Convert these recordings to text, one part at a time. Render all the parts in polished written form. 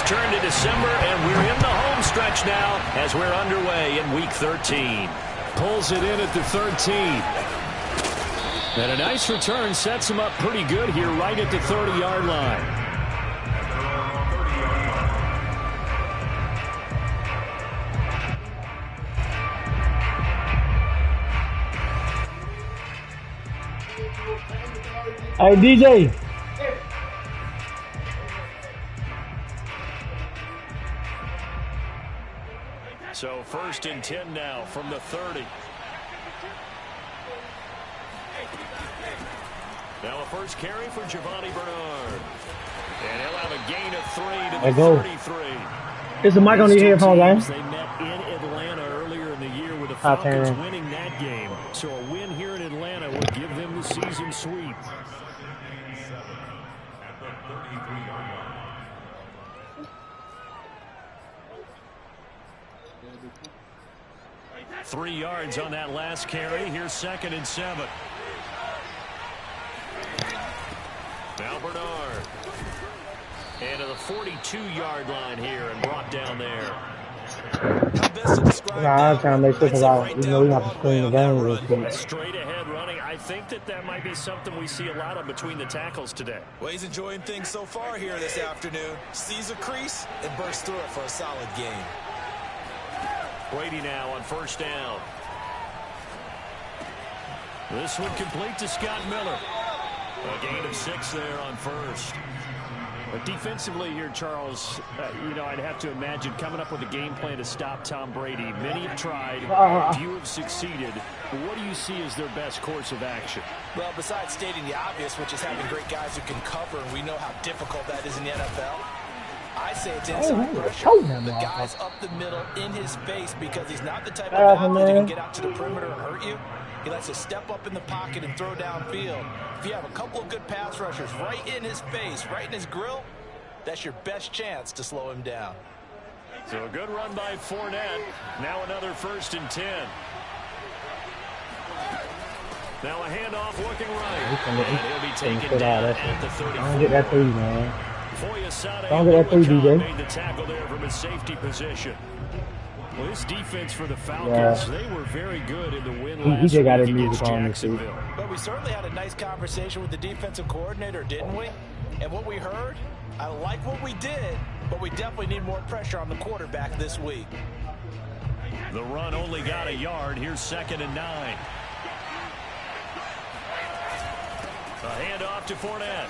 return to December, and we're in the home stretch now as we're underway in Week 13. Pulls it in at the 13. And a nice return sets him up pretty good here right at the 30-yard line. Hey, DJ. So 1st and 10 now from the 30. Now a first carry for Giovanni Bernard. And he'll have a gain of 3 to the 33. There's a mic on your headphones, man. They met in Atlanta earlier in the year with the Falcons winning that game. So a win here in Atlanta would give them the season sweep. Three yards on that last carry. Here's 2nd and 7. Now Bernard. And to the 42-yard line here and brought down there. I'm trying to make sure because we have to screen the game real quick. Straight ahead running. I think that might be something we see a lot of between the tackles today. Well, he's enjoying things so far here this afternoon. Sees a crease and bursts through it for a solid gain. Brady now on 1st down. This one complete to Scott Miller. A gain of 6 there on 1st. But defensively here, Charles, I'd have to imagine coming up with a game plan to stop Tom Brady. Many have tried, few have succeeded. But what do you see as their best course of action? Well, besides stating the obvious, which is having great guys who can cover, and we know how difficult that is in the NFL, I say it's inside pressure. The guy's up the middle in his face because he's not the type of athlete who can get out to the perimeter and hurt you. He likes to step up in the pocket and throw downfield. If you have a couple of good pass rushers right in his face, right in his grill, that's your best chance to slow him down. So a good run by Fournette. Now another 1st and 10. Now a handoff looking right. And he'll be taken down at the 34. Don't get that 3, man. Don't get that 3, DJ. Made the tackle there from his safety position. Well, this defense for the Falcons, they were very good in the win last week against Jacksonville. But we certainly had a nice conversation with the defensive coordinator, didn't we? And what we heard, I like what we did, but we definitely need more pressure on the quarterback this week. The run only got a yard. Here's 2nd and 9. A handoff to Fournette.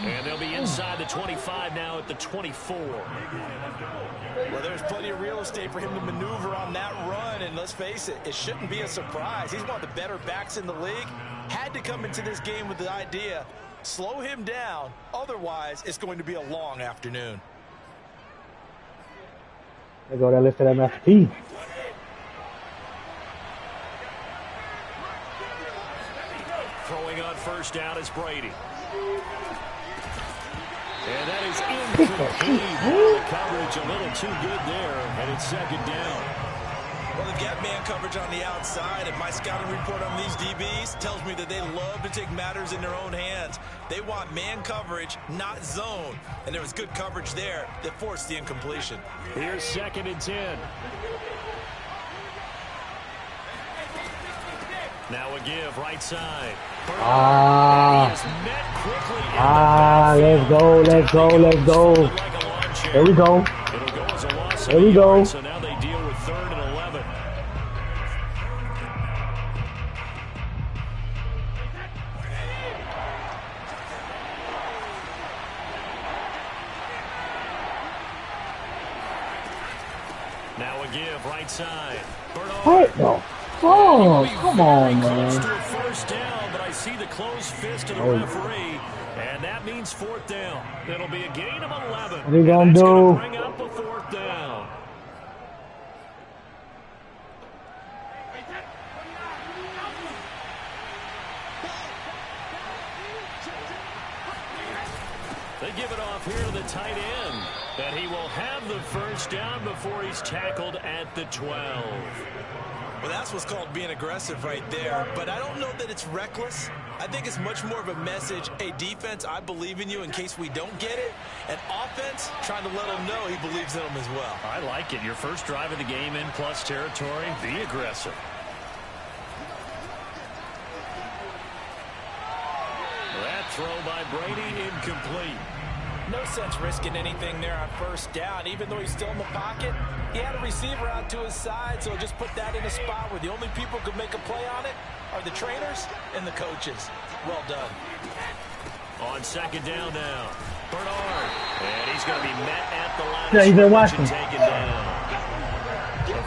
And they'll be inside the 25 now at the 24. Well, there's plenty of real estate for him to maneuver on that run. And let's face it, it shouldn't be a surprise. He's one of the better backs in the league. Had to come into this game with the idea, slow him down. Otherwise, it's going to be a long afternoon. They go there, lift that MFP. Throwing on 1st down is Brady. And that is incomplete. The coverage a little too good there, and it's 2nd down. Well, they've got man coverage on the outside, and my scouting report on these DBs tells me that they love to take matters in their own hands. They want man coverage, not zone. And there was good coverage there that forced the incompletion. Here's 2nd and 10. Now a give, right side. Let's go. There we go. There we go. So now they deal with 3rd and 11. Now a give, right side. What no. Oh, come on, man. To a 1st down, but I see the closed fist of the referee, and that means 4th down. It'll be a gain of 11. What are you going to do? Bring up a 4th down. They give it off here to the tight end, and he will have the 1st down before he's tackled at the 12. Well, that's what's called being aggressive right there. But I don't know that it's reckless. I think it's much more of a message, hey, defense, I believe in you in case we don't get it. And offense, trying to let him know he believes in him as well. I like it. Your first drive of the game in plus territory. Be aggressive. That throw by Brady incomplete. No sense risking anything there on first down. Even though he's still in the pocket, he had a receiver out to his side, so just put that in a spot where the only people who could make a play on it are the trainers and the coaches. Well done. On second down now, Bernard. And he's going to be met at the line. Yeah, he's been watching. Taken down.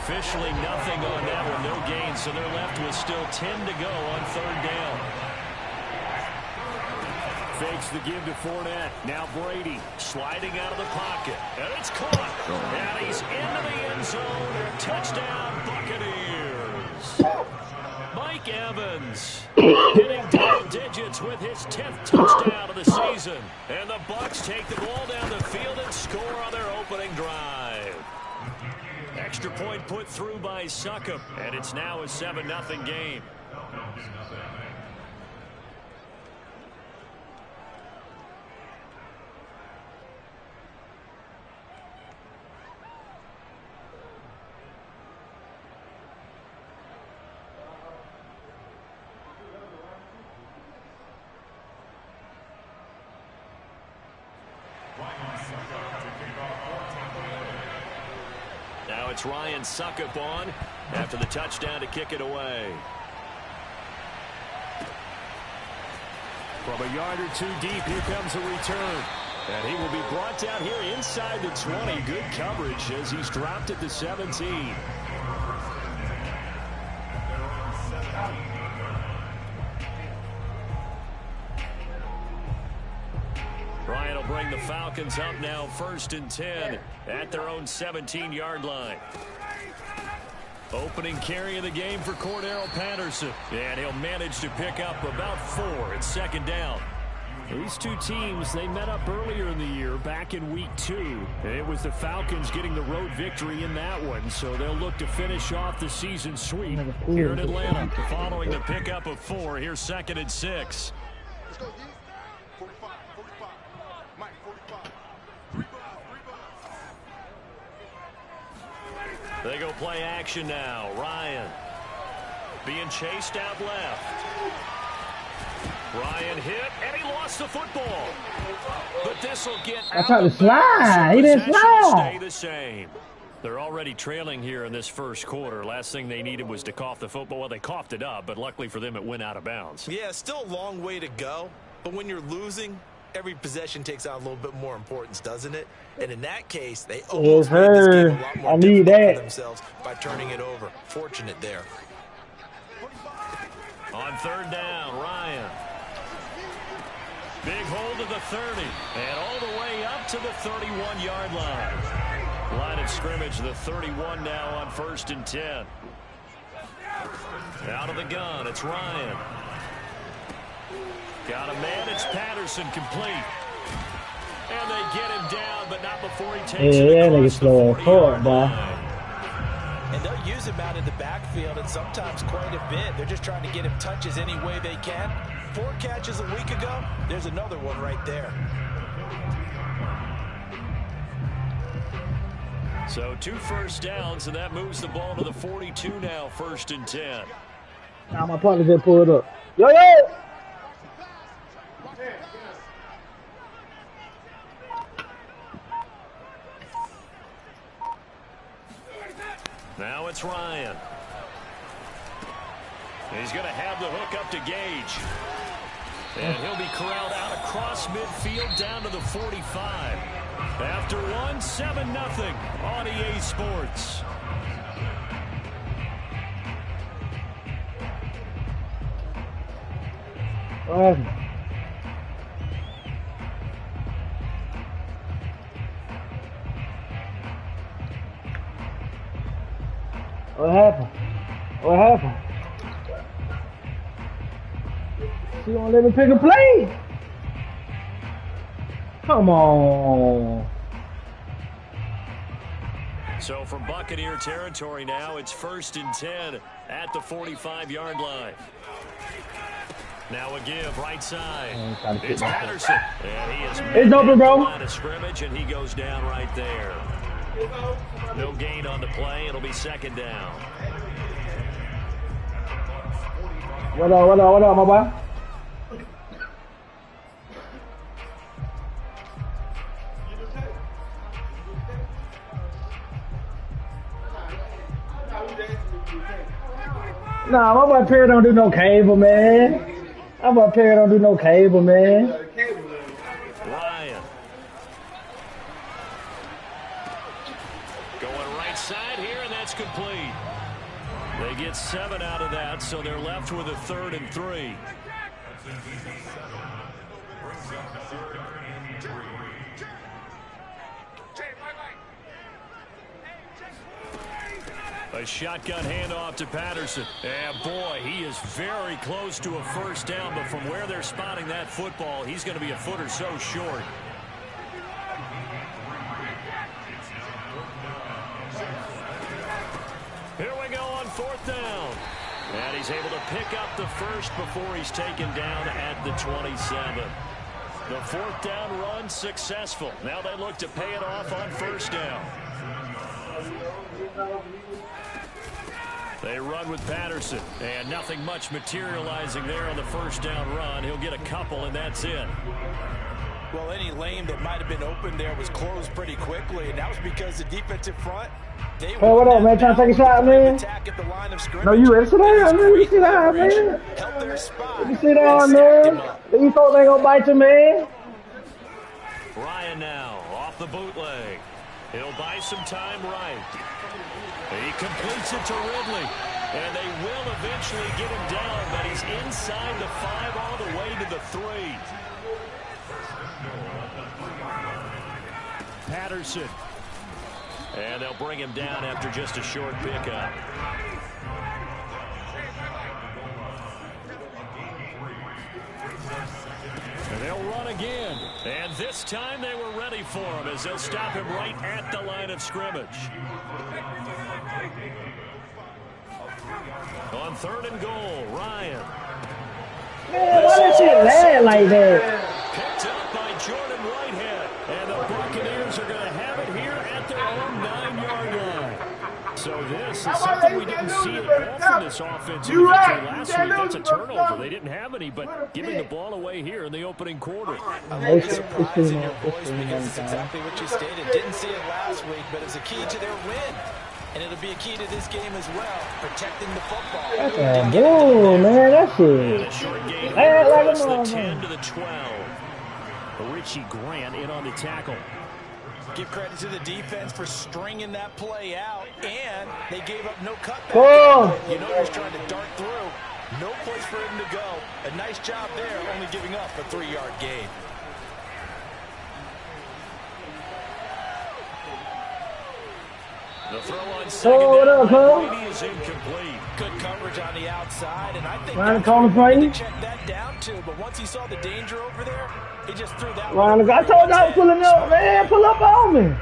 Officially nothing on that one. No gain, so they're left with still 10 to go on third down. Fakes the give to Fournette. Now Brady sliding out of the pocket. And it's caught. And he's into the end zone. Touchdown, Buccaneers. Mike Evans hitting double digits with his 10th touchdown of the season. And the Bucs take the ball down the field and score on their opening drive. Extra point put through by Succop. And it's now a 7-0 game. Now it's Ryan Succop on after the touchdown to kick it away. From a yard or two deep, here comes a return. And he will be brought down here inside the 20. Good coverage as he's dropped at the 17. Ryan will bring the Falcons up now 1st and 10 at their own 17-yard line. Opening carry of the game for Cordero Patterson. And he'll manage to pick up about 4 at second down. These two teams, they met up earlier in the year back in week 2. It was the Falcons getting the road victory in that one, so they'll look to finish off the season sweep here in Atlanta. Following the pickup of 4, here's 2nd and 6. They go play action now. Ryan being chased out left. Ryan hit, and he lost the football. But this will get out. I tried to slide. He didn't slide. Stay the same. They're already trailing here in this first quarter. Last thing they needed was to cough the football. Well, they coughed it up, but luckily for them, it went out of bounds. Yeah, still a long way to go. But when you're losing, every possession takes on a little bit more importance, doesn't it? And in that case, they almost made this game a lot more difficult for themselves by turning it over. Fortunate there. On third down, Ryan. Big hold of the 30. And all the way up to the 31-yard line. Line of scrimmage, the 31 now on 1st and 10. Out of the gun, it's Ryan. Got a man, it's Patterson, complete. And they get him down, but not before he takes it across the 40-yard line. And they'll use him out in the backfield, and sometimes quite a bit. They're just trying to get him touches any way they can. 4 catches a week ago, there's another one right there. So 2 first downs, and that moves the ball to the 42 now, 1st and 10. Now my partner just pulled up. Yo, yo! Now it's Ryan. He's going to have the hook up to Gage. And he'll be corralled out across midfield down to the 45. After 7-0 on EA Sports. What happened? What happened? She won't let me pick a play. Come on. So from Buccaneer territory now, it's 1st and 10 at the 45-yard line. Now a give, right side. It's It's Patterson. And he is It's open, bro. line of scrimmage, and he goes down right there. No gain on the play. It'll be second down. What up, my boy? Nah, my boy Perry don't do no cable, man. My boy Perry don't do no cable, man. Ryan. Going right side here, and that's complete. They get 7 out of that, so they're left with a 3rd and 3. A shotgun handoff to Patterson. And boy, he is very close to a first down, but from where they're spotting that football, he's going to be a foot or so short. Here we go on 4th down. And he's able to pick up the first before he's taken down at the 27. The 4th down run successful. Now they look to pay it off on 1st down. They run with Patterson, and nothing much materializing there on the 1st down run. He'll get a couple, and that's it. Well, any lane that might have been open there was closed pretty quickly, and that was because the defensive front, Hey, what up, man? Trying to take a shot, man? No, you ready to sit down, man? You sit down, man. You sit down, man. These folks ain't gonna bite you, man. Ryan now off the bootleg. He'll buy some time right. He completes it to Ridley. And they will eventually get him down, but he's inside the 5 all the way to the 3. Patterson. And they'll bring him down after just a short pickup. And they'll run again. And this time they were ready for him as they'll stop him right at the line of scrimmage. On 3rd and goal, Ryan. Man, why that shit land like that? Picked up by Jordan Whitehead. And the Buccaneers are going to have it here at their own 9-yard line. So this is something we didn't see at all from this offensive victory last week. That's a turnover. They didn't have any, but giving the ball away here in the opening quarter. It's surprising your voice because it's exactly what you stated. Didn't see it last week, but it's a key to their win. And it'll be a key to this game as well, protecting the football. That's a bull, man. That shit. And a short gain Hey, like across a the motherfucker. 10 to the 12. Richie Grant in on the tackle. Give credit to the defense for stringing that play out, and they gave up no cutback. Oh. You know he's trying to dart through. No place for him to go. A nice job there, only giving up a 3-yard gain. The throw on second down by Brady is incomplete. Good coverage on the outside, and I think Ryan, call the play. to check that down too. But once he saw the danger over there, he just threw that Ryan, I told you I was pulling up, man. Pull up on me.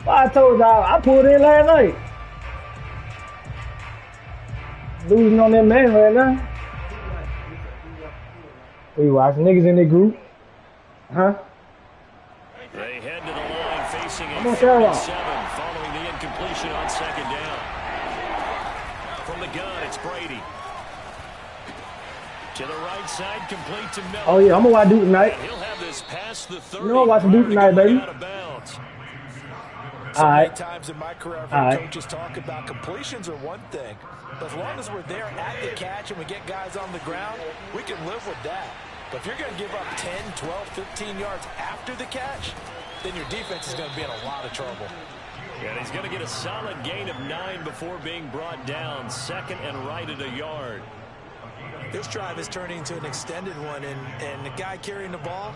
I told y'all I pulled in last night. Losing on that man right now. We watching niggas in the group. Huh? They head to the line facing a I'm gonna 37 tell following the incompletion on second down. From the gun, it's Brady. To the right side, complete to Miller. Oh yeah, I'm gonna watch Duke tonight. And he'll have this past the 30. You know I'm watching Duke tonight, baby. Out of bounds. So All many right. times in my career, I've All heard right. coaches talk about completions are one thing. But as long as we're there at the catch and we get guys on the ground, we can live with that. But if you're going to give up 10, 12, 15 yards after the catch, then your defense is going to be in a lot of trouble. And he's going to get a solid gain of 9 before being brought down. Second and right at a yard. This drive is turning into an extended one, and the guy carrying the ball,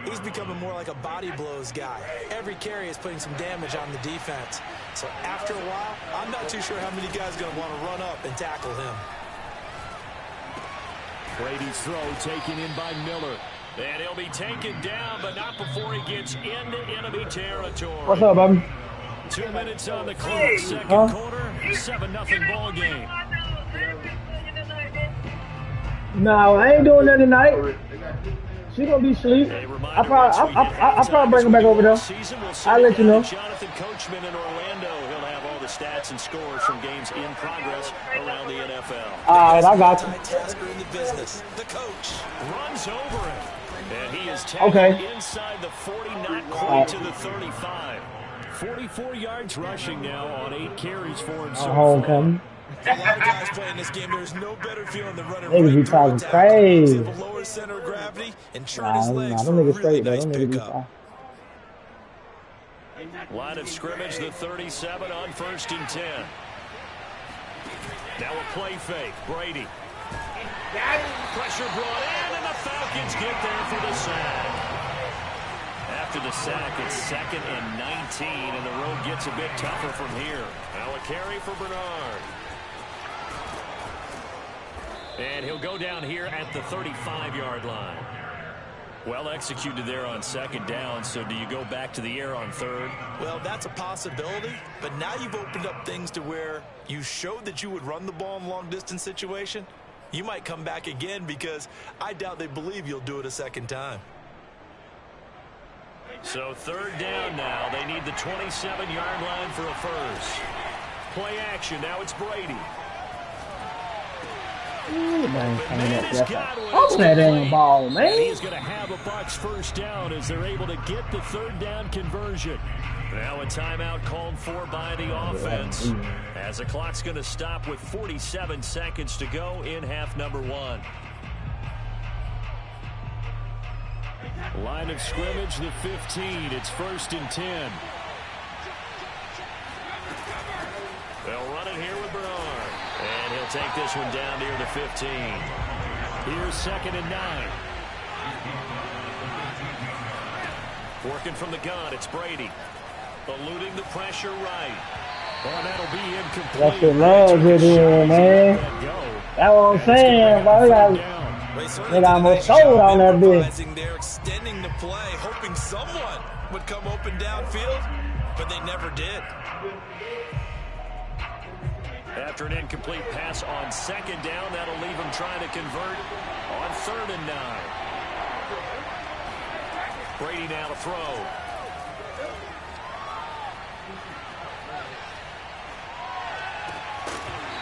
he's becoming more like a body blows guy. Every carry is putting some damage on the defense. So after a while, I'm not too sure how many guys are going to want to run up and tackle him. Brady's throw taken in by Miller. And he'll be taken down, but not before he gets into enemy territory. What's up, baby? 2 minutes on the clock, second quarter, 7-0 ball game. No, I ain't doing that tonight. She gonna be asleep. I probably bring her back over there. I'll let you know. Jonathan Coachman in Orlando. He'll have all the stats and scores from games in progress around the NFL. All right, I got you. The coach runs over it, and he is tackled inside the 40, not quite to the 35. 44 yards rushing now on 8 carries for him so homecoming. A lot of guys playing this game. There's no better feeling than running right through a crazy. The lower center of gravity and turn his legs for a really nice pickup. Line of scrimmage, the 37 on 1st and 10. Now a play fake. Brady. Pressure brought in, and the Falcons get there for the sack. After the sack, it's 2nd and 19, and the road gets a bit tougher from here. Now a carry for Bernard. And he'll go down here at the 35-yard line. Well executed there on 2nd down, so do you go back to the air on 3rd? Well, that's a possibility, but now you've opened up things to where you showed that you would run the ball in long-distance situation. You might come back again because I doubt they believe you'll do it a 2nd time. So 3rd down now. They need the 27-yard line for a first. Play action. Now it's Brady. Open that damn ball, man. And he's going to have a Bucs first down as they're able to get the 3rd down conversion. Now a timeout called for by the offense as the clock's going to stop with 47 seconds to go in half number 1. Line of scrimmage, the 15. It's 1st and 10. They'll run it here with Bernard. And he'll take this one down near the 15. Here's 2nd and 9. Working from the gun, it's Brady. Eluding the pressure right. Oh, that'll be incomplete. That's the legs it in, man. That's what I'm saying. They got more sold on that bitch. They're extending the play, hoping someone would come open downfield, but they never did. After an incomplete pass on 2nd down, that'll leave him trying to convert on 3rd and 9. Brady now to throw.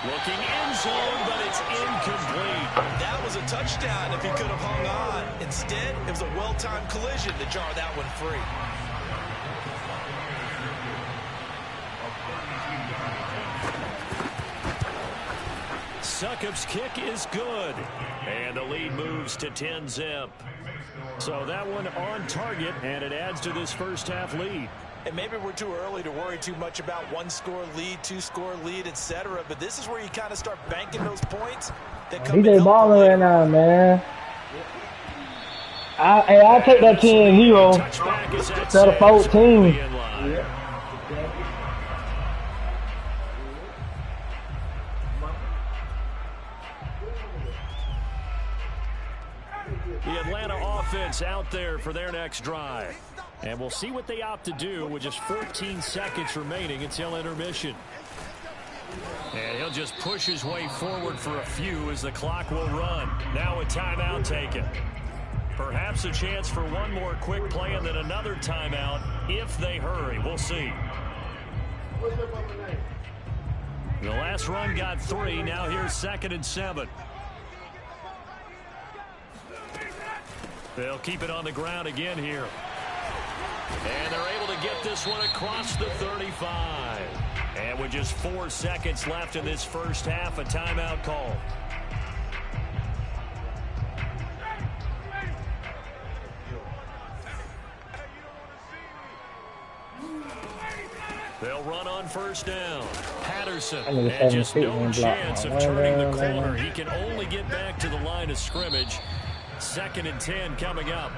Looking end zone, but it's incomplete. That was a touchdown if he could have hung on. Instead, it was a well-timed collision to jar that one free. Succop's kick is good. And the lead moves to 10-zip. So that one on target, and it adds to this first half lead. And maybe we're too early to worry too much about 1-score lead, 2-score lead, etc. But this is where you kind of start banking those points that come in. DJ balling right now, man. I'll take that 10-0 instead of 14. Yeah. The Atlanta offense out there for their next drive. And we'll see what they opt to do with just 14 seconds remaining until intermission. And he'll just push his way forward for a few as the clock will run. Now a timeout taken. Perhaps a chance for one more quick play and then another timeout if they hurry. We'll see. The last run got 3. Now here's 2nd and 7. They'll keep it on the ground again here. And they're able to get this one across the 35. And with just 4 seconds left in this first half, a timeout call. They'll run on first down. Patterson, and just no chance of turning the corner. He can only get back to the line of scrimmage. 2nd and 10 coming up.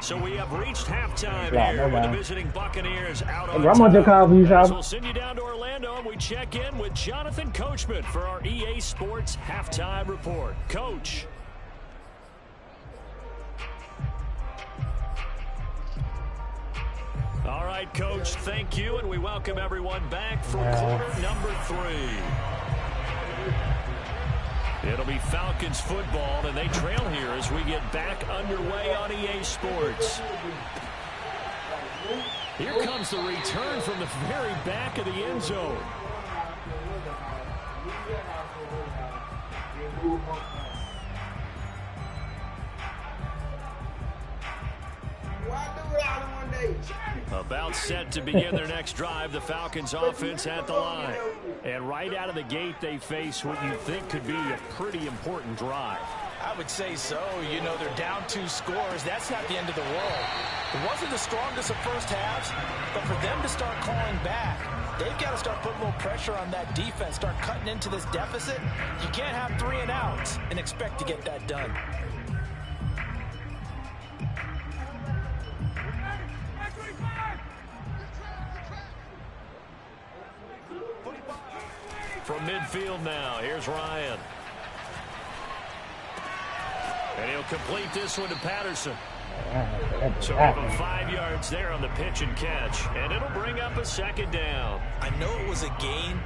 So we have reached halftime here with the visiting Buccaneers out on top. We'll send you down to Orlando and we check in with Jonathan Coachman for our EA Sports Halftime Report. Coach. All right, Coach, thank you, and we welcome everyone back for quarter number 3. It'll be Falcons football, and they trail here as we get back underway on EA Sports. Here comes the return from the very back of the end zone. About set to begin their next drive, the Falcons offense at the line. And right out of the gate, they face what you think could be a pretty important drive. I would say so. You know, they're down 2 scores. That's not the end of the world. It wasn't the strongest of first halves, but for them to start calling back, they've got to start putting a little pressure on that defense, start cutting into this deficit. You can't have 3 and outs and expect to get that done. From midfield now, here's Ryan. And he'll complete this one to Patterson. So we have him 5 yards there on the pitch and catch. And it'll bring up a 2nd down. I know it was a gain,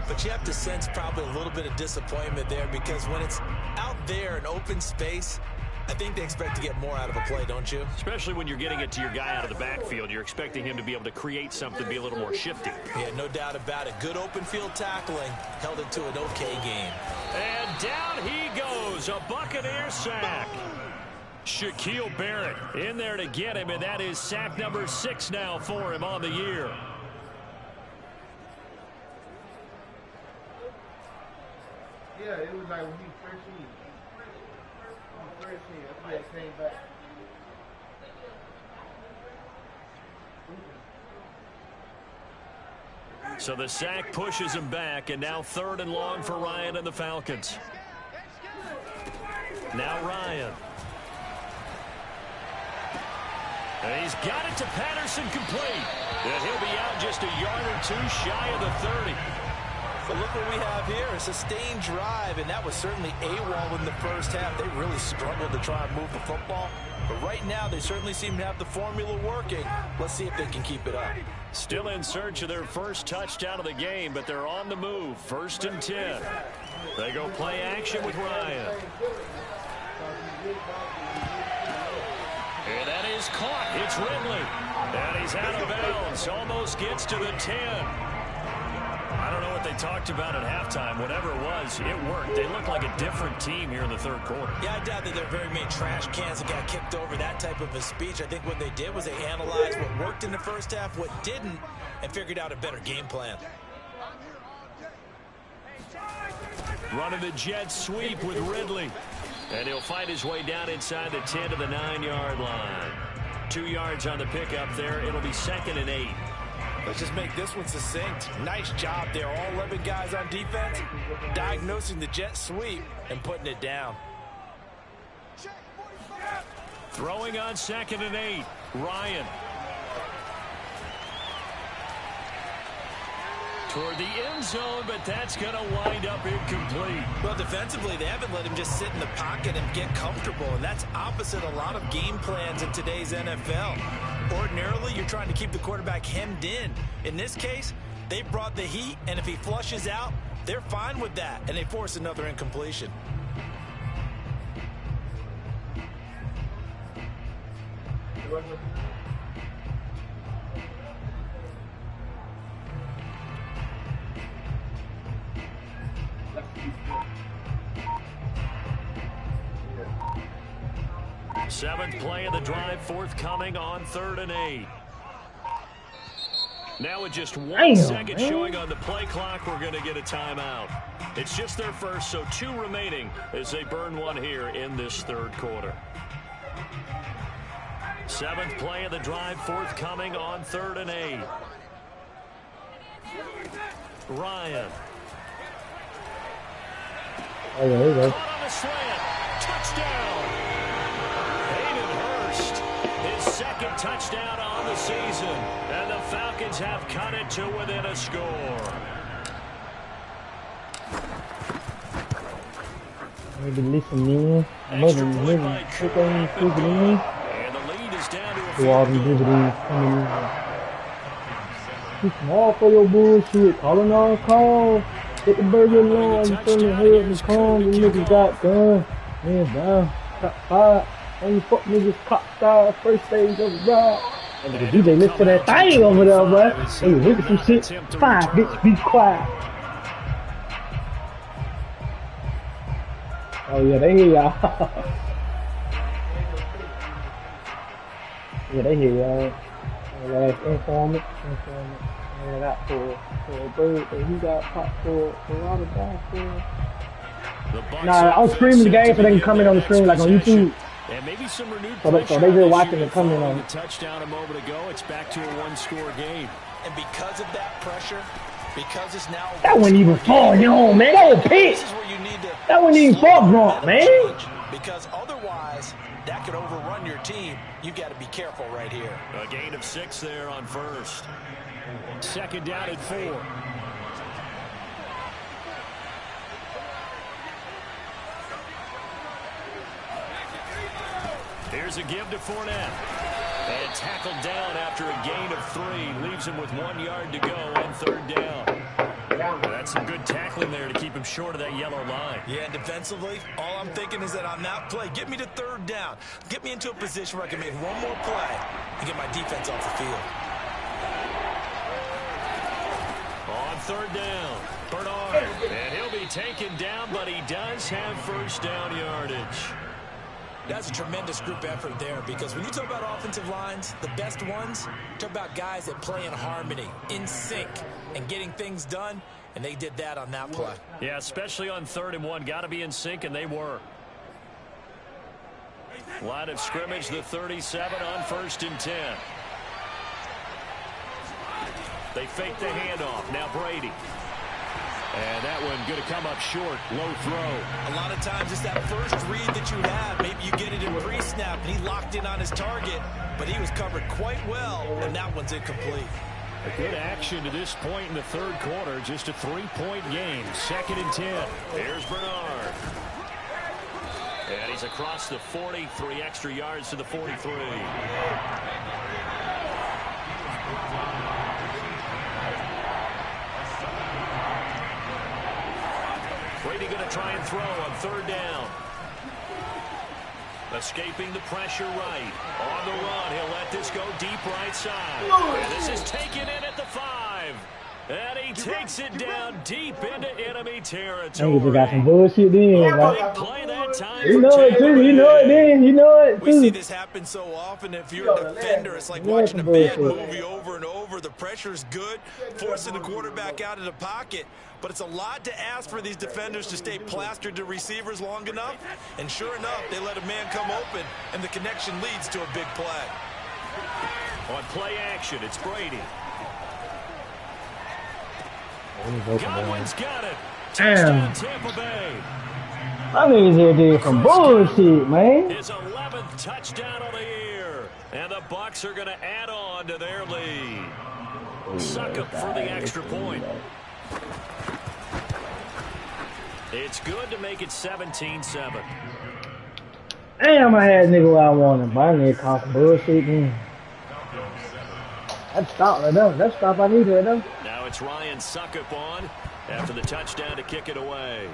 but you have to sense probably a little bit of disappointment there because when it's out there in open space, I think they expect to get more out of a play, don't you? Especially when you're getting it to your guy out of the backfield. You're expecting him to be able to create something, be a little more shifty. Yeah, no doubt about it. Good open field tackling held it to an okay game. And down he goes, a Buccaneer sack. Shaquille Barrett in there to get him, and that is sack number 6 now for him on the year. Yeah, it was like when he first seen. That's why it came back. So the sack pushes him back, and now 3rd and long for Ryan and the Falcons. Now Ryan. And he's got it to Patterson complete. And he'll be out just a yard or 2 shy of the 30. But look what we have here, a sustained drive, and that was certainly AWOL in the first half. They really struggled to try and move the football. But right now, they certainly seem to have the formula working. Let's see if they can keep it up. Still in search of their first touchdown of the game, but they're on the move. 1st and 10. They go play action with Ryan. And that is caught. It's Ridley. And he's out of bounds. Almost gets to the 10. I don't know what they talked about at halftime. Whatever it was, it worked. They look like a different team here in the 3rd quarter. Yeah, I doubt that there are very many trash cans that got kicked over, that type of a speech. I think what they did was they analyzed what worked in the first half, what didn't, and figured out a better game plan. Running the jet sweep with Ridley. And he'll fight his way down inside the 10 to the 9-yard line. 2 yards on the pickup there. It'll be 2nd and 8. Let's just make this one succinct. Nice job there. All 11 guys on defense diagnosing the jet sweep and putting it down. Throwing on 2nd and 8. Ryan. Toward the end zone, but that's going to wind up incomplete. Well, defensively, they haven't let him just sit in the pocket and get comfortable, and that's opposite a lot of game plans in today's NFL. Ordinarily, you're trying to keep the quarterback hemmed in. In this case, they brought the heat, and if he flushes out, they're fine with that, and they force another incompletion. Seventh play of the drive forthcoming on 3rd and 8. Now with just 1 second showing on the play clock, we're going to get a timeout. It's just their first, so 2 remaining as they burn 1 here in this 3rd quarter. 7th play of the drive forthcoming on 3rd and 8. Ryan. Oh, there you go. Caught on the slant. Touchdown. Hayden Hurst, his 2nd touchdown on the season. And the Falcons have cut it to within a score. Maybe listening. Maybe chicken, chicken. And the lead is down to a field goal. Too small for your bullshit. Calling on call. Hit the burger line in front of the head and calm. You niggas got done. Man down. Top 5. And you fuck niggas cop style. First stage of the ride. And the DJ listen to that thing over there, bro. Hey, look at some shit. 5, bitch, be quiet. Oh, yeah, they hear y'all. Yeah, they hear y'all. Last informant. And that for a bird, and he got popped for a lot of balls for. Nah, I'm streaming the game so they can come in on the stream like on YouTube. And maybe some renewed so they just watching it come in on the touchdown a moment ago. It's back to a one-score game. And because of that pressure, because it's now that wasn't even far, yo, man. That was pitch. That wasn't even far, Gronk, man. Because otherwise, that could overrun your team. You got to be careful right here. A gain of 6 there on first. Second down at 4. Here's a give to Fournette. And tackled down after a gain of 3. Leaves him with 1 yard to go on third down. That's some good tackling there to keep him short of that yellow line. Yeah, and defensively, all I'm thinking is that on that play, get me to third down. Get me into a position where I can make one more play and get my defense off the field. On third down, Bernard. And he'll be taken down, but he does have first down yardage. That's a tremendous group effort there, because when you talk about offensive lines, the best ones, talk about guys that play in harmony, in sync, and getting things done, and they did that on that play. Yeah, especially on 3rd and 1. Got to be in sync, and they were. Line of scrimmage, the 37 on 1st and 10. They fake the handoff. Now Brady. And that one going to come up short. Low throw. A lot of times it's that first read that you have. Maybe you get it in pre-snap, and he locked in on his target, but he was covered quite well, and that one's incomplete. A good action to this point in the 3rd quarter. Just a 3-point game. 2nd and 10. There's Bernard. And he's across the 40. 3 extra yards to the 43. Brady going to try and throw on 3rd down. Escaping the pressure right. On the run, he'll let this go deep right side. And this is taken in at the 5. And he takes it down deep into enemy territory. They got some bullshit then. Big play that time. You know it too. You know it then. You know it too. We see this happen so often. If you're a defender, it's like watching a bad movie over and over. The pressure's good, forcing the quarterback out of the pocket. But it's a lot to ask for these defenders to stay plastered to receivers long enough. And sure enough, they let a man come open, and the connection leads to a big play. On play action, it's Brady. Godwin's got it. Damn. Tampa Bay. I niggas here did some bullshit, man. His 11th touchdown of the year. And the Bucs are going to add on to their lead. Succop for the extra point. It's good to make it 17-7. Damn, I had nigga where I wanted, but I need to call some bullshit then. That stop right there. That stop I need right there. Now it's Ryan Succop on after the touchdown to kick it away.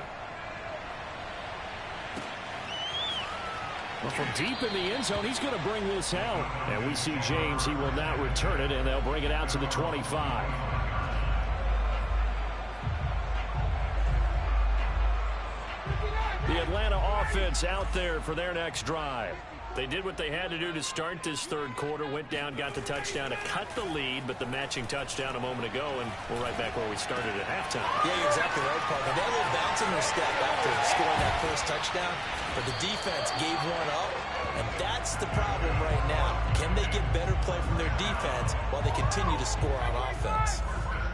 Well, from deep in the end zone, he's going to bring this out. And we see James, he will not return it, and they'll bring it out to the 25. The Atlanta offense out there for their next drive. They did what they had to do to start this 3rd quarter, went down, got the touchdown to cut the lead, but the matching touchdown a moment ago, and we're right back where we started at halftime. Yeah, you're exactly right, Parker. They had a little bounce in their step after scoring that first touchdown, but the defense gave one up, and that's the problem right now. Can they get better play from their defense while they continue to score on offense?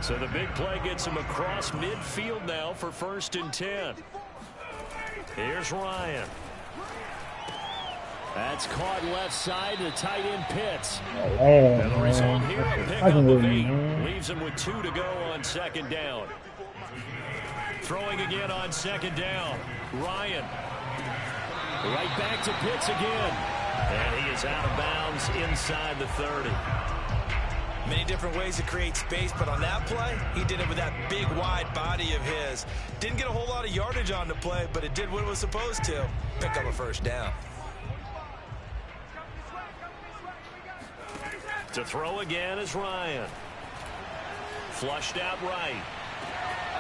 So the big play gets them across midfield now for 1st and 10. Here's Ryan. That's caught left side to tight end Pitts. And the result here, a pickup of 8. Leaves him with 2 to go on 2nd down. Throwing again on 2nd down. Ryan. Right back to Pitts again. And he is out of bounds inside the 30. Many different ways to create space, but on that play, he did it with that big, wide body of his. Didn't get a whole lot of yardage on the play, but it did what it was supposed to. Pick up a first down. To throw again is Ryan. Flushed out right.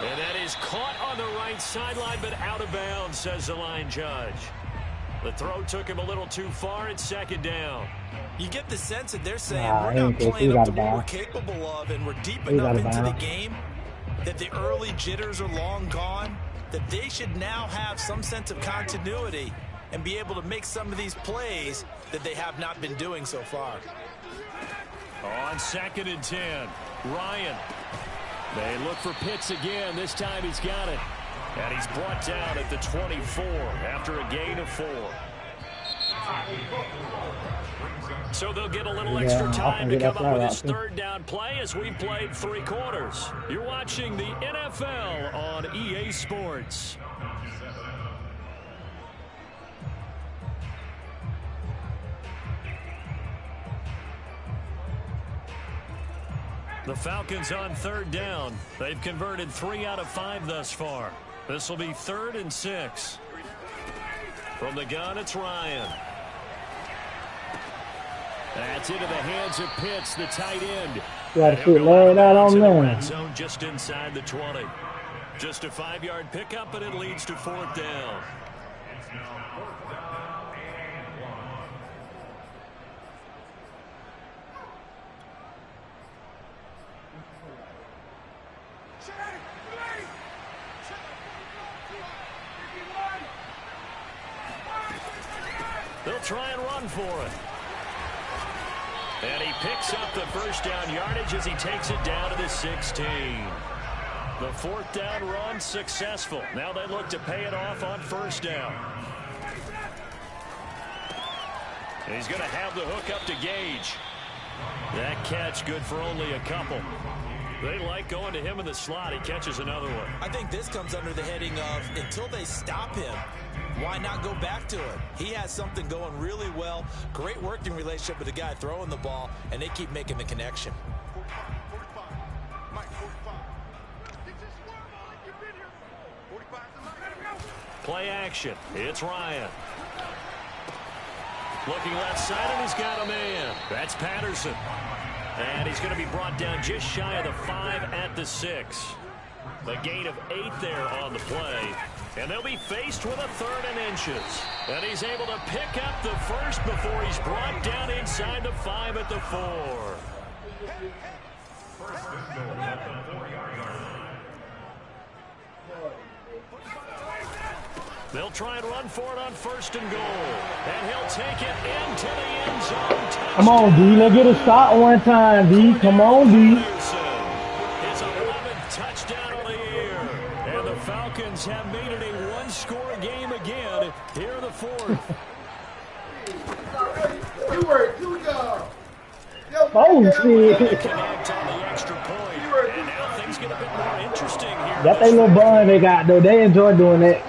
And that is caught on the right sideline, but out of bounds, says the line judge. The throw took him a little too far. It's second down. You get the sense that they're saying we're not playing up to what we're capable of, and we're deep enough into the game that the early jitters are long gone, that they should now have some sense of continuity and be able to make some of these plays that they have not been doing so far. On 2nd and 10, Ryan. They look for Pitts again. This time he's got it. And he's brought down at the 24 after a gain of 4. So they'll get a little extra time to come up with this third down play as we've played 3 quarters. You're watching the NFL on EA Sports. The Falcons on 3rd down. They've converted 3 out of 5 thus far. This will be 3rd and 6. From the gun, it's Ryan. That's into the hands of Pitts, the tight end. Got to shoot laying out on them. Zone just inside the 20. Just a 5-yard pickup, and it leads to 4th down. They'll try and run for it. And he picks up the first down yardage as he takes it down to the 16. The 4th down run successful. Now they look to pay it off on 1st down. And he's going to have the hook up to Gage. That catch good for only a couple. They like going to him in the slot. He catches another one. I think this comes under the heading of until they stop him, why not go back to it? He has something going really well. Great working relationship with the guy throwing the ball, and they keep making the connection. Play action. It's Ryan. Looking left side, and he's got a man. That's Patterson. And he's going to be brought down just shy of the 5 at the 6. A gain of 8 there on the play. And they'll be faced with a 3rd and inches. And he's able to pick up the first before he's brought down inside the 5 at the 4. They'll try and run for it on 1st and goal. And he'll take it into the end zone. Touchdown. Come on, D. Let's get a shot one time, D. Come on, D. His 11th touchdown of the year. And the Falcons have made it a one-score game again here in the 4th. Oh, shit. Connect on the extra point. And now things get a bit more interesting here. That ain't no bun they got, though. They enjoy doing that.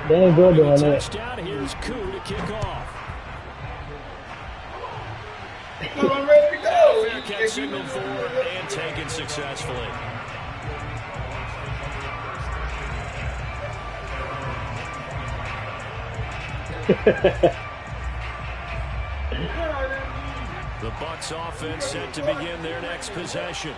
They ain't good doing that. Touchdown. Here's Koo to kick off. I'm ready to go. Fair catch signaled for and taken successfully. The Bucs offense set to begin their next possession.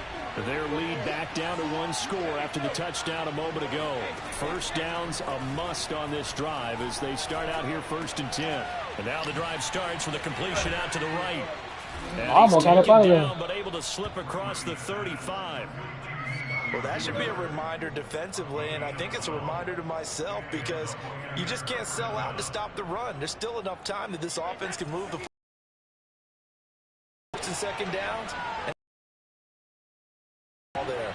Their lead back down to 1 score after the touchdown a moment ago. First down's a must on this drive as they start out here 1st and 10. And now the drive starts with a completion out to the right. And he's taken down but able to slip across the 35. Well, that should be a reminder defensively, and I think it's a reminder to myself because you just can't sell out to stop the run. There's still enough time that this offense can move the and 2nd downs. There.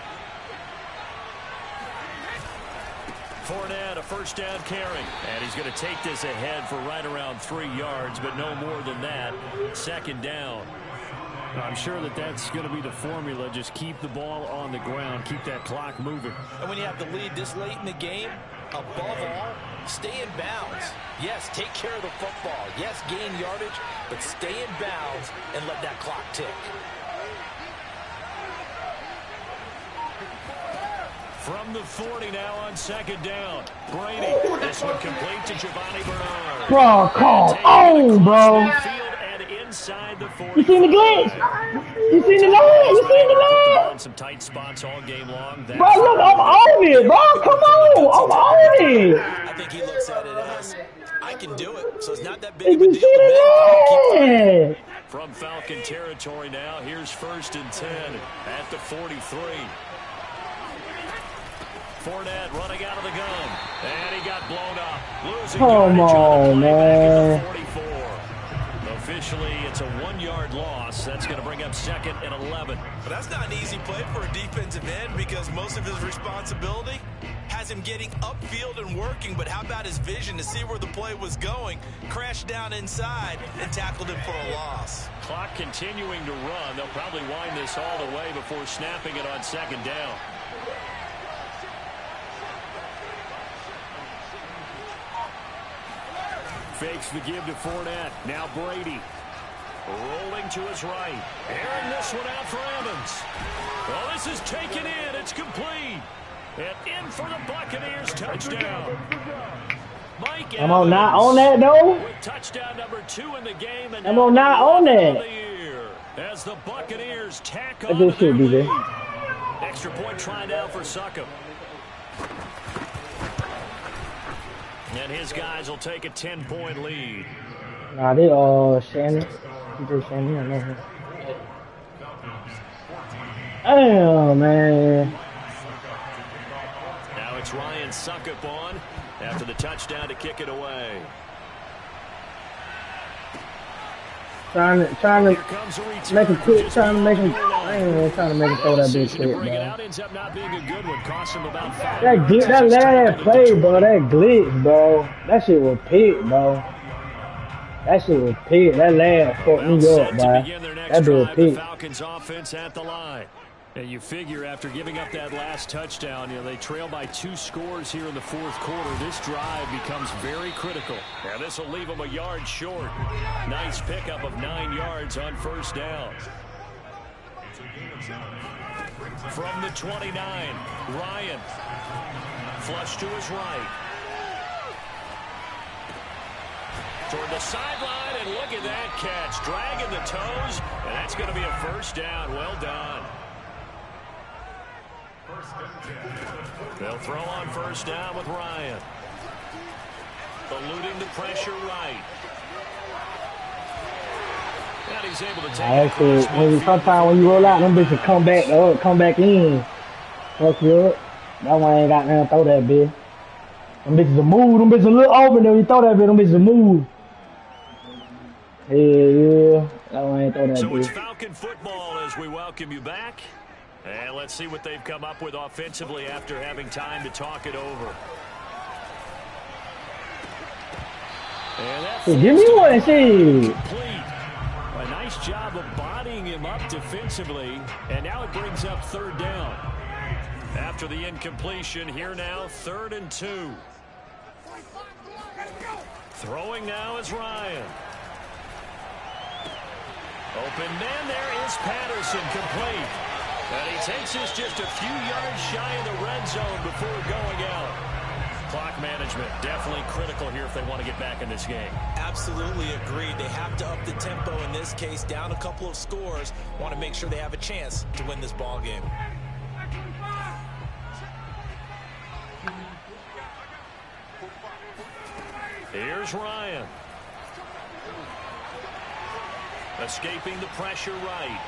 Fournette, a 1st down carry. And he's going to take this ahead for right around 3 yards, but no more than that. 2nd down. I'm sure that that's going to be the formula. Just keep the ball on the ground. Keep that clock moving. And when you have the lead this late in the game, above all, stay in bounds. Yes, take care of the football. Yes, gain yardage, but stay in bounds and let that clock tick. From the 40 now on second down. Brady, this one complete to Giovanni Bernard. Bro, come on, bro. Inside the 40. You seen the glitch? You seen the leg? You seen the leg? On some tight spots all game long. Bro, look, I'm on it, bro. Come on, I'm on it. I think he looks at it as, I can do it. So it's not that big of a Did you see deal. the leg? From Falcon territory now, here's 1st and 10 at the 43. Fournette running out of the gun, and he got blown up. Losing Come on, man. 44. Officially, it's a 1-yard loss. That's going to bring up 2nd and 11. But that's not an easy play for a defensive end because most of his responsibility has him getting upfield and working. But how about his vision to see where the play was going, crashed down inside, and tackled him for a loss. Clock continuing to run. They'll probably wind this all the way before snapping it on 2nd down. Fakes the give to Fournette. Now Brady. Rolling to his right. Airing this one out for Evans. Well, this is taken in. It's complete. And in for the Buccaneers touchdown. Mike I'm on not on that though. with touchdown number 2 in the game. And I'm on not on that. As the Buccaneers tack Let on this to shit be their there. lead. Extra point try now for Succop. And his guys will take a 10-point lead. Nah, they Shannon. DJ Shannon, I know him. Damn, man. Now it's Ryan Succop on after the touchdown to kick it away. Trying Here to comes a return. make him quit, trying to make him. I ain't even trying to make him throw that big Decision to shit, bring it bro. out ends up not being a good one. Cost him about 5 That yards. that It's last tackled play, at bro, Detroit. that glitch, bro. That shit was pick, bro. That shit was pick. That last fucked Well me set up, to bro. begin their next That was drive. The pick. Falcons offense at the line. And you figure after giving up that last touchdown, they trail by 2 scores here in the 4th quarter. This drive becomes very critical. Now this will leave them a yard short. Nice pickup of 9 yards on 1st down. From the 29, Ryan. Flush to his right. Toward the sideline, and look at that catch. Dragging the toes, and that's going to be a 1st down. Well done. They'll throw on 1st down with Ryan. Eluding the pressure right. And he's able to take Actually, sometimes when you roll out, them bitches come back in. Fuck you up. That one ain't got nothing to throw that bitch. Them bitches a move. Them bitches a little open. Then you throw that bitch. Them bitches a move. Yeah. That one ain't throw that So it's bitch. Falcon football as we welcome you back. And let's see what they've come up with offensively after having time to talk it over. And that Hey, give me one, shit. complete. A nice job of bodying him up defensively. And now it brings up 3rd down. After the incompletion, here now, 3rd and 2. Throwing now is Ryan. Open man, there is Patterson, complete. And he takes this just a few yards shy of the red zone before going out. Clock management definitely critical here if they want to get back in this game. Absolutely agreed. They have to up the tempo in this case, down a couple of scores. Want to make sure they have a chance to win this ball game. Here's Ryan. Escaping the pressure right.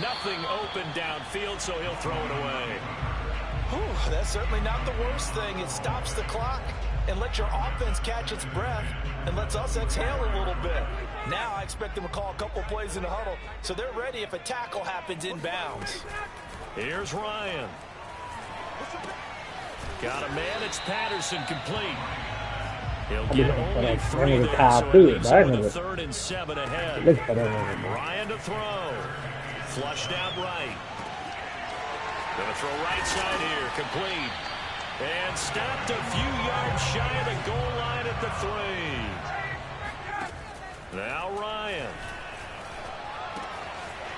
Nothing open downfield, so he'll throw it away. Whew, that's certainly not the worst thing. It stops the clock and lets your offense catch its breath and lets us exhale a little bit. Now I expect them to call a couple plays in the huddle so they're ready if a tackle happens inbounds. Here's Ryan. Got a man, it's Patterson, complete. He'll get only 3 there, so it leaves him with a 3rd and 7 ahead. Look for that. Ryan to throw. Flushed out right. Gonna throw right side here, complete. And stopped a few yards shy of the goal line at the 3. Now Ryan.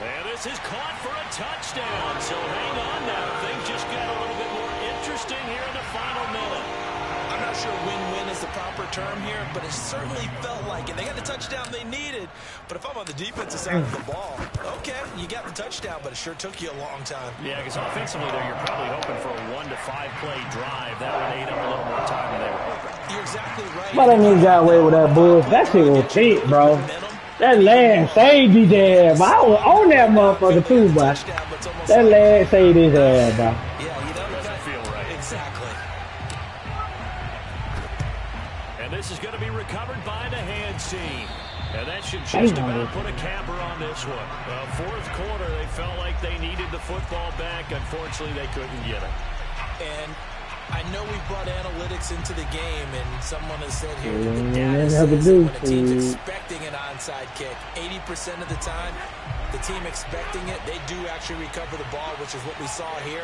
And this is caught for a touchdown. So hang on now. Things just got a little bit more interesting here in the final minute. I'm not sure win-win is the proper term here, but it certainly felt like it. They got the touchdown they needed, but if I'm on the defensive side of the ball, okay, you got the touchdown, but it sure took you a long time. Yeah, because offensively there, you're probably hoping for a 1 to 5 play drive. That would eat up a little more time than they were hoping. You're exactly right. But I mean, got away with that bull. That shit was cheap, bro. That lad saved his ass, but I was on that motherfucker too, boy. That lad saved his ass, bro. Yeah, you know, Doesn't feel right. Exactly. And this is going to be recovered by the hands team. And that should just about put a capper on this one. Fourth quarter, they felt like they needed the football back. Unfortunately, they couldn't get it. And I know we brought analytics into the game, and someone has said here that the data says that when a team's expecting an onside kick, 80% of the time, the team expecting it, they do actually recover the ball, which is what we saw here.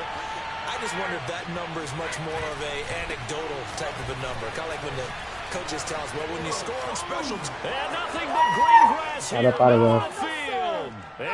I just wonder if that number is much more of a anecdotal type of a number. Kind of like when the coaches tell us, well, when you score on specials. And nothing but green grass here on the field.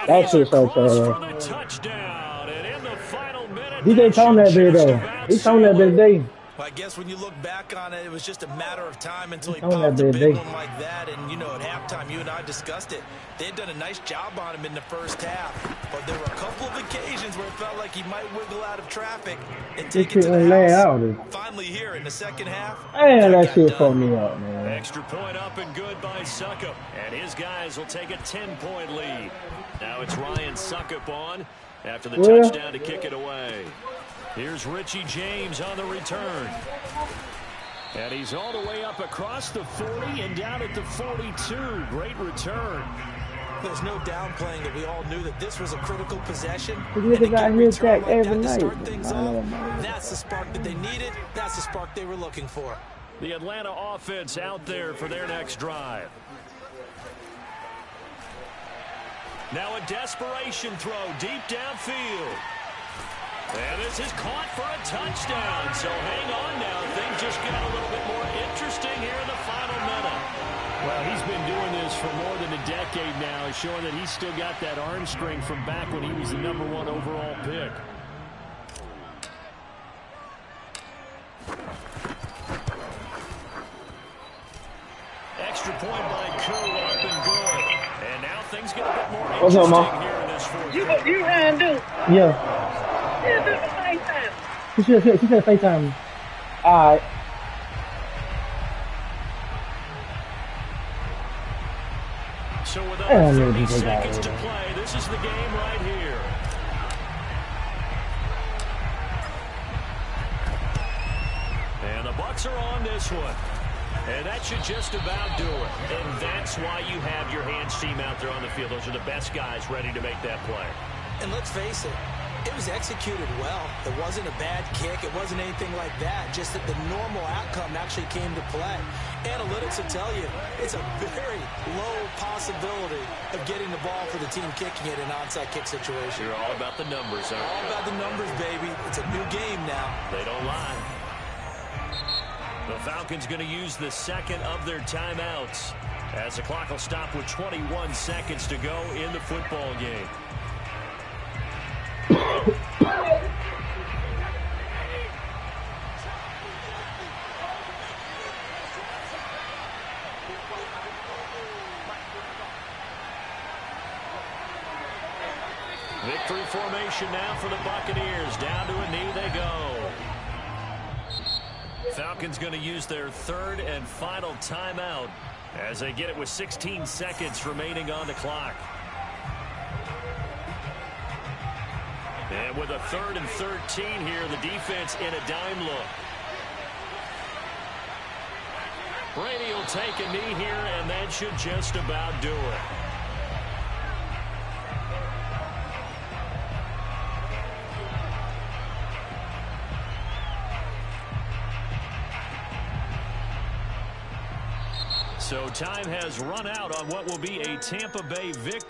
That shit's so for terrible. the touchdown. And in the final minute, DJ told that bit though. He told that bit day. Well, I guess when you look back on it, it was just a matter of time until he Told that popped a bit big day. one like that. And, you know, at halftime, you and I discussed it. They had done a nice job on him in the first half. But there were a couple of occasions where it felt like he might wiggle out of traffic and take it to the house. Finally here in the second half. Man, that shit fucked me up, man. Extra point up and good by Suckup. And his guys will take a 10-point lead. Now it's Ryan Suckup on after the touchdown to kick it away. Here's Richie James on the return. And he's all the way up across the 40 and down at the 42. Great return. There's no downplaying that we all knew that this was a critical possession. Niggas out here attack every night. That's the spark that they needed. That's the spark they were looking for. The Atlanta offense out there for their next drive. Now a desperation throw deep downfield. And this is caught for a touchdown. So hang on now. Things just got a little bit more interesting here in the final minute. Well, he's been doing this for more than a decade now, showing that he's still got that arm strength from back when he was the #1 overall pick. Extra point by Koo, up and good. And now things get a bit more What's up, interesting Ma? here in this fourth. You ran, dude. Yeah. Yeah, do the same time. She said FaceTime. Alright. So with I don't under know 30 if he got seconds it. to play, this is the game right here. And the Bucs are on this one. And that should just about do it. And that's why you have your hands team out there on the field. Those are the best guys ready to make that play. And let's face it, it was executed well. It wasn't a bad kick. It wasn't anything like that. Just that the normal outcome actually came to play. Analytics will tell you it's a very low possibility of getting the ball for the team kicking it in an onside kick situation. You're all about the numbers, huh? All about the numbers, baby. It's a new game now. They don't lie. The Falcons going to use the second of their timeouts as the clock will stop with 21 seconds to go in the football game. Victory formation now for the Buccaneers. Down to a knee they go. Falcons going to use their third and final timeout as they get it with 16 seconds remaining on the clock. And with a 3rd and 13 here, the defense in a dime look. Brady will take a knee here, and that should just about do it. So time has run out on what will be a Tampa Bay victory.